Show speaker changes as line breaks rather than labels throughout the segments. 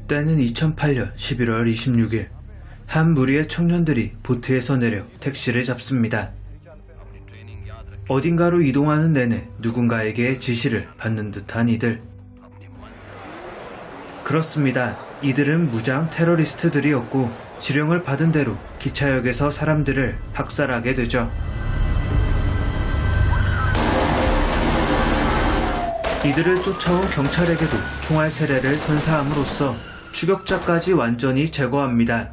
때는 2008년 11월 26일 한 무리의 청년들이 보트에서 내려 택시를 잡습니다. 어딘가로 이동하는 내내 누군가에게 지시를 받는 듯한 이들. 그렇습니다. 이들은 무장 테러리스트들이었고 지령을 받은 대로 기차역에서 사람들을 학살하게 되죠. 이들을 쫓아온 경찰에게도 총알 세례를 선사함으로써 추격자까지 완전히 제거합니다.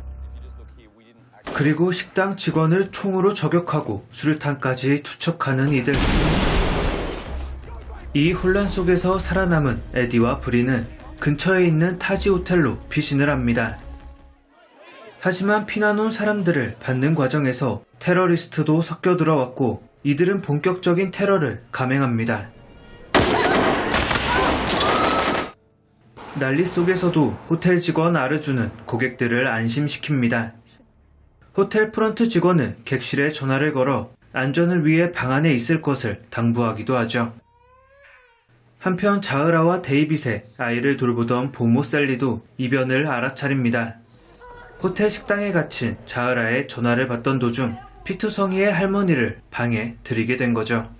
그리고 식당 직원을 총으로 저격하고 수류탄까지 투척하는 이들. 이 혼란 속에서 살아남은 에디와 브리는 근처에 있는 타지 호텔로 피신을 합니다. 하지만 피난온 사람들을 받는 과정에서 테러리스트도 섞여 들어왔고 이들은 본격적인 테러를 감행합니다. 난리 속에서도 호텔 직원 아르주는 고객들을 안심시킵니다. 호텔 프런트 직원은 객실에 전화를 걸어 안전을 위해 방 안에 있을 것을 당부하기도 하죠. 한편 자흐라와 데이빗의 아이를 돌보던 보모 셀리도 이변을 알아차립니다. 호텔 식당에 갇힌 자흐라의 전화를 받던 도중 피투성이의 할머니를 방에 들이게 된 거죠.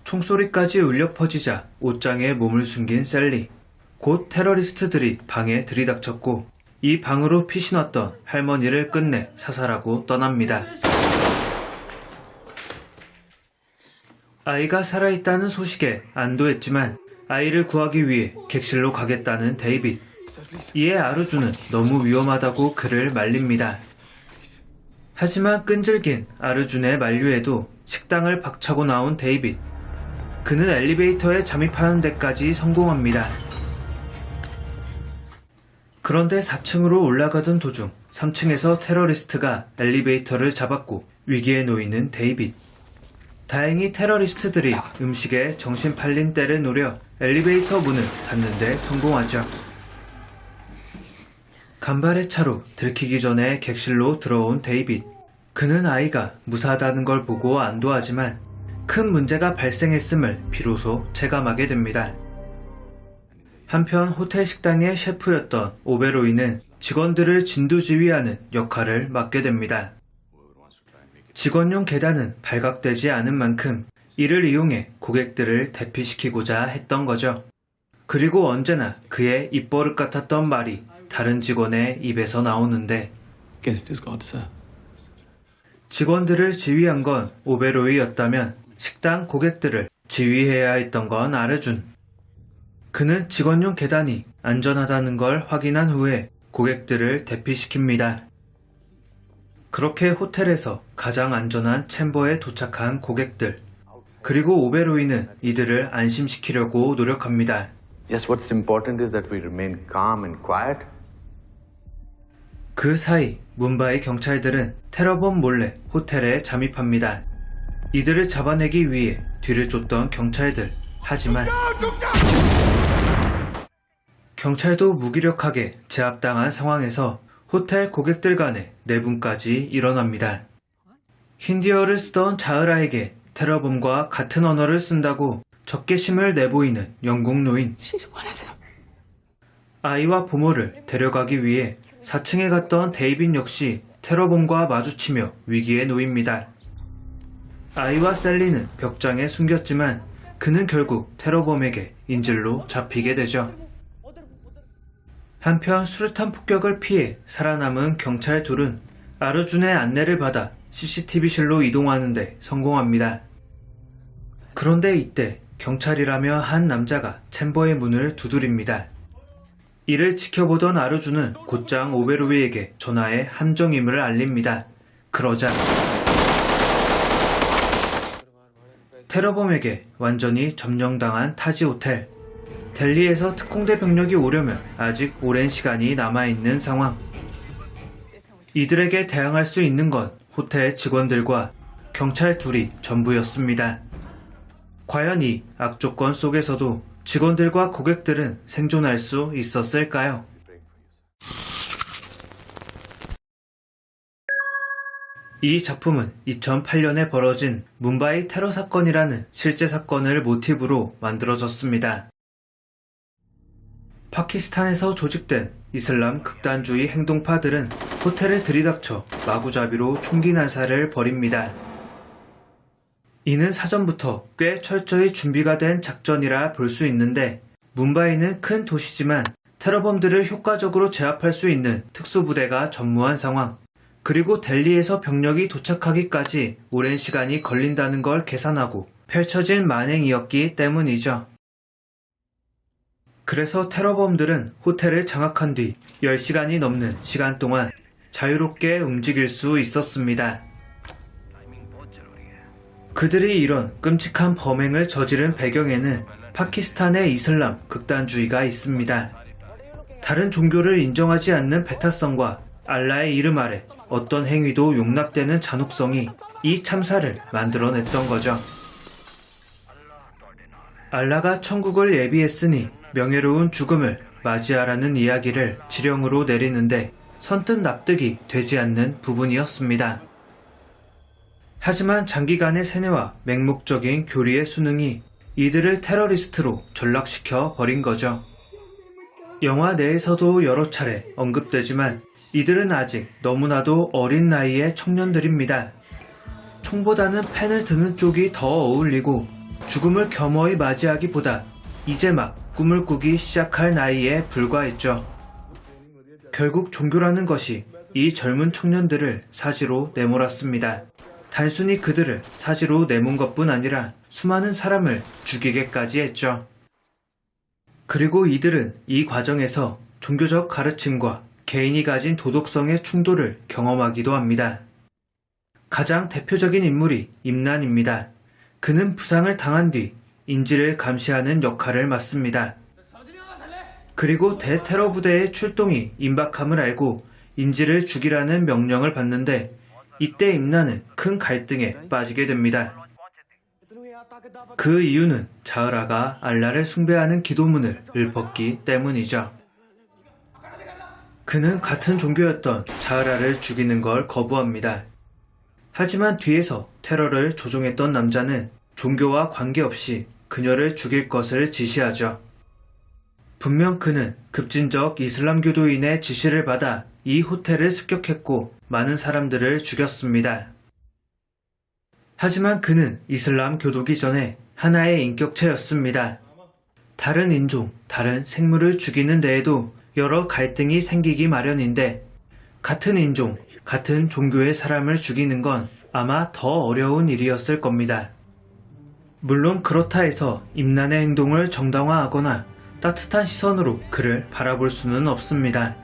총소리까지 울려 퍼지자 옷장에 몸을 숨긴 셀리. 곧 테러리스트들이 방에 들이닥쳤고 이 방으로 피신 왔던 할머니를 끝내 사살하고 떠납니다. 아이가 살아있다는 소식에 안도했지만 아이를 구하기 위해 객실로 가겠다는 데이빗. 이에 아르주는 너무 위험하다고 그를 말립니다. 하지만 끈질긴 아르준의 만류에도 식당을 박차고 나온 데이빗. 그는 엘리베이터에 잠입하는 데까지 성공합니다. 그런데 4층으로 올라가던 도중 3층에서 테러리스트가 엘리베이터를 잡았고 위기에 놓이는 데이빗. 다행히 테러리스트들이 음식에 정신 팔린 때를 노려 엘리베이터 문을 닫는 데 성공하죠. 간발의 차로 들키기 전에 객실로 들어온 데이빗. 그는 아이가 무사하다는 걸 보고 안도하지만 큰 문제가 발생했음을 비로소 체감하게 됩니다. 한편 호텔 식당의 셰프였던 오베로이는 직원들을 진두지휘하는 역할을 맡게 됩니다. 직원용 계단은 발각되지 않은 만큼 이를 이용해 고객들을 대피시키고자 했던 거죠. 그리고 언제나 그의 입버릇 같았던 말이 다른 직원의 입에서 나오는데 직원들을 지휘한 건 오베로이였다면 식당 고객들을 지휘해야 했던 건 아르준. 그는 직원용 계단이 안전하다는 걸 확인한 후에 고객들을 대피시킵니다. 그렇게 호텔에서 가장 안전한 챔버에 도착한 고객들. 그리고 오베로이는 이들을 안심시키려고 노력합니다.
Yes, what's important is that we remain calm and quiet.
그 사이 뭄바이 경찰들은 테러범 몰래 호텔에 잠입합니다. 이들을 잡아내기 위해 뒤를 쫓던 경찰들. 하지만 경찰도 무기력하게 제압당한 상황에서 호텔 고객들 간의 내분까지 일어납니다. 힌디어를 쓰던 자흐라에게 테러범과 같은 언어를 쓴다고 적개심을 내보이는 영국 노인. 아이와 부모를 데려가기 위해 4층에 갔던 데이빗 역시 테러범과 마주치며 위기에 놓입니다. 아이와 셀리는 벽장에 숨겼지만 그는 결국 테러범에게 인질로 잡히게 되죠. 한편 수류탄 폭격을 피해 살아남은 경찰 둘은 아르준의 안내를 받아 CCTV실로 이동하는 데 성공합니다. 그런데 이때 경찰이라며 한 남자가 챔버의 문을 두드립니다. 이를 지켜보던 아르준은 곧장 오베로이에게 전화해 함정임을 알립니다. 그러자 테러범에게 완전히 점령당한 타지 호텔. 델리에서 특공대 병력이 오려면 아직 오랜 시간이 남아있는 상황. 이들에게 대항할 수 있는 건 호텔 직원들과 경찰 둘이 전부였습니다. 과연 이 악조건 속에서도 직원들과 고객들은 생존할 수 있었을까요? 이 작품은 2008년에 벌어진 뭄바이 테러 사건이라는 실제 사건을 모티브로 만들어졌습니다. 파키스탄에서 조직된 이슬람 극단주의 행동파들은 호텔에 들이닥쳐 마구잡이로 총기 난사를 벌입니다. 이는 사전부터 꽤 철저히 준비가 된 작전이라 볼 수 있는데, 뭄바이는 큰 도시지만 테러범들을 효과적으로 제압할 수 있는 특수부대가 전무한 상황, 그리고 델리에서 병력이 도착하기까지 오랜 시간이 걸린다는 걸 계산하고 펼쳐진 만행이었기 때문이죠. 그래서 테러범들은 호텔을 장악한 뒤 10시간이 넘는 시간 동안 자유롭게 움직일 수 있었습니다. 그들이 이런 끔찍한 범행을 저지른 배경에는 파키스탄의 이슬람 극단주의가 있습니다. 다른 종교를 인정하지 않는 배타성과 알라의 이름 아래 어떤 행위도 용납되는 잔혹성이 이 참사를 만들어냈던 거죠. 알라가 천국을 예비했으니 명예로운 죽음을 맞이하라는 이야기를 지령으로 내리는데 선뜻 납득이 되지 않는 부분이었습니다. 하지만 장기간의 세뇌와 맹목적인 교리의 수능이 이들을 테러리스트로 전락시켜 버린 거죠. 영화 내에서도 여러 차례 언급되지만 이들은 아직 너무나도 어린 나이의 청년들입니다. 총보다는 펜을 드는 쪽이 더 어울리고 죽음을 겸허히 맞이하기보다 이제 막 꿈을 꾸기 시작할 나이에 불과했죠. 결국 종교라는 것이 이 젊은 청년들을 사지로 내몰았습니다. 단순히 그들을 사지로 내몬 것뿐 아니라 수많은 사람을 죽이게까지 했죠. 그리고 이들은 이 과정에서 종교적 가르침과 개인이 가진 도덕성의 충돌을 경험하기도 합니다. 가장 대표적인 인물이 임란입니다. 그는 부상을 당한 뒤 인지를 감시하는 역할을 맡습니다. 그리고 대테러 부대의 출동이 임박함을 알고 인지를 죽이라는 명령을 받는데 이때 임란은 큰 갈등에 빠지게 됩니다. 그 이유는 자흐라가 알라를 숭배하는 기도문을 읊었기 때문이죠. 그는 같은 종교였던 자흐라를 죽이는 걸 거부합니다. 하지만 뒤에서 테러를 조종했던 남자는 종교와 관계없이 그녀를 죽일 것을 지시하죠. 분명 그는 급진적 이슬람교도인의 지시를 받아 이 호텔을 습격했고 많은 사람들을 죽였습니다. 하지만 그는 이슬람 교도기 전에 하나의 인격체였습니다. 다른 인종, 다른 생물을 죽이는 데에도 여러 갈등이 생기기 마련인데 같은 인종, 같은 종교의 사람을 죽이는 건 아마 더 어려운 일이었을 겁니다. 물론 그렇다 해서 임난의 행동을 정당화하거나 따뜻한 시선으로 그를 바라볼 수는 없습니다.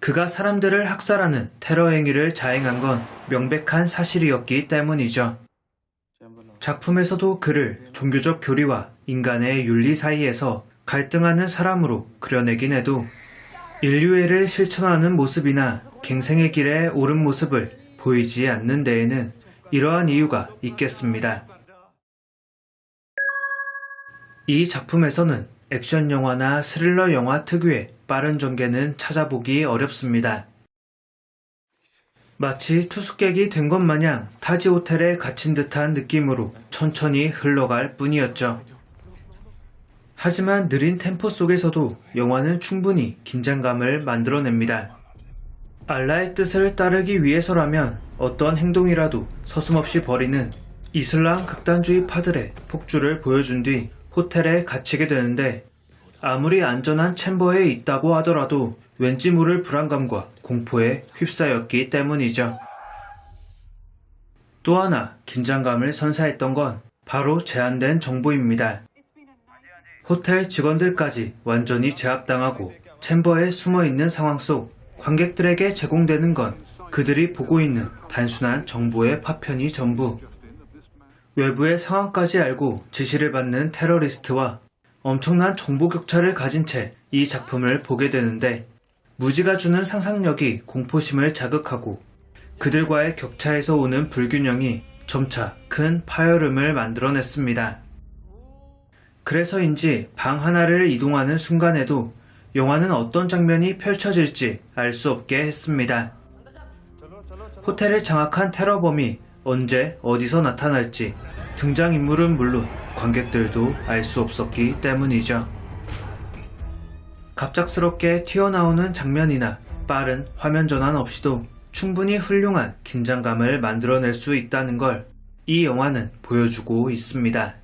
그가 사람들을 학살하는 테러 행위를 자행한 건 명백한 사실이었기 때문이죠. 작품에서도 그를 종교적 교리와 인간의 윤리 사이에서 갈등하는 사람으로 그려내긴 해도 인류애를 실천하는 모습이나 갱생의 길에 옳은 모습을 보이지 않는 데에는 이러한 이유가 있겠습니다. 이 작품에서는 액션 영화나 스릴러 영화 특유의 빠른 전개는 찾아보기 어렵습니다. 마치 투숙객이 된 것 마냥 타지 호텔에 갇힌 듯한 느낌으로 천천히 흘러갈 뿐이었죠. 하지만 느린 템포 속에서도 영화는 충분히 긴장감을 만들어냅니다. 알라의 뜻을 따르기 위해서라면 어떤 행동이라도 서슴없이 벌이는 이슬람 극단주의 파들의 폭주를 보여준 뒤 호텔에 갇히게 되는데 아무리 안전한 챔버에 있다고 하더라도 왠지 모를 불안감과 공포에 휩싸였기 때문이죠. 또 하나 긴장감을 선사했던 건 바로 제한된 정보입니다. 호텔 직원들까지 완전히 제압당하고 챔버에 숨어있는 상황 속 관객들에게 제공되는 건 그들이 보고 있는 단순한 정보의 파편이 전부. 외부의 상황까지 알고 지시를 받는 테러리스트와 엄청난 정보 격차를 가진 채 이 작품을 보게 되는데 무지가 주는 상상력이 공포심을 자극하고 그들과의 격차에서 오는 불균형이 점차 큰 파열음을 만들어냈습니다. 그래서인지 방 하나를 이동하는 순간에도 영화는 어떤 장면이 펼쳐질지 알 수 없게 했습니다. 호텔을 장악한 테러범이 언제 어디서 나타날지 등장인물은 물론 관객들도 알 수 없었기 때문이죠. 갑작스럽게 튀어나오는 장면이나 빠른 화면 전환 없이도 충분히 훌륭한 긴장감을 만들어낼 수 있다는 걸 이 영화는 보여주고 있습니다.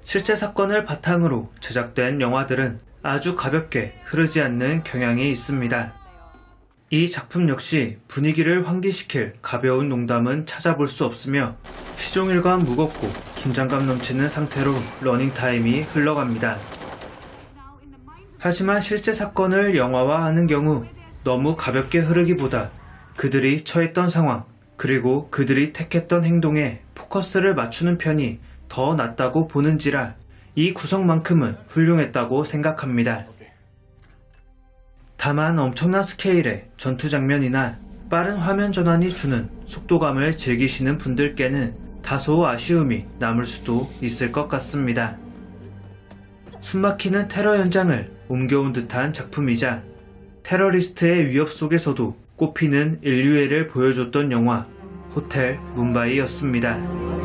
실제 사건을 바탕으로 제작된 영화들은 아주 가볍게 흐르지 않는 경향이 있습니다. 이 작품 역시 분위기를 환기시킬 가벼운 농담은 찾아볼 수 없으며 시종일관 무겁고 긴장감 넘치는 상태로 러닝타임이 흘러갑니다. 하지만 실제 사건을 영화화하는 경우 너무 가볍게 흐르기보다 그들이 처했던 상황, 그리고 그들이 택했던 행동에 포커스를 맞추는 편이 더 낫다고 보는지라 이 구성만큼은 훌륭했다고 생각합니다. 다만 엄청난 스케일의 전투 장면이나 빠른 화면 전환이 주는 속도감을 즐기시는 분들께는 다소 아쉬움이 남을 수도 있을 것 같습니다. 숨막히는 테러 현장을 옮겨온 듯한 작품이자 테러리스트의 위협 속에서도 꼽히는 인류애를 보여줬던 영화 호텔 뭄바이였습니다.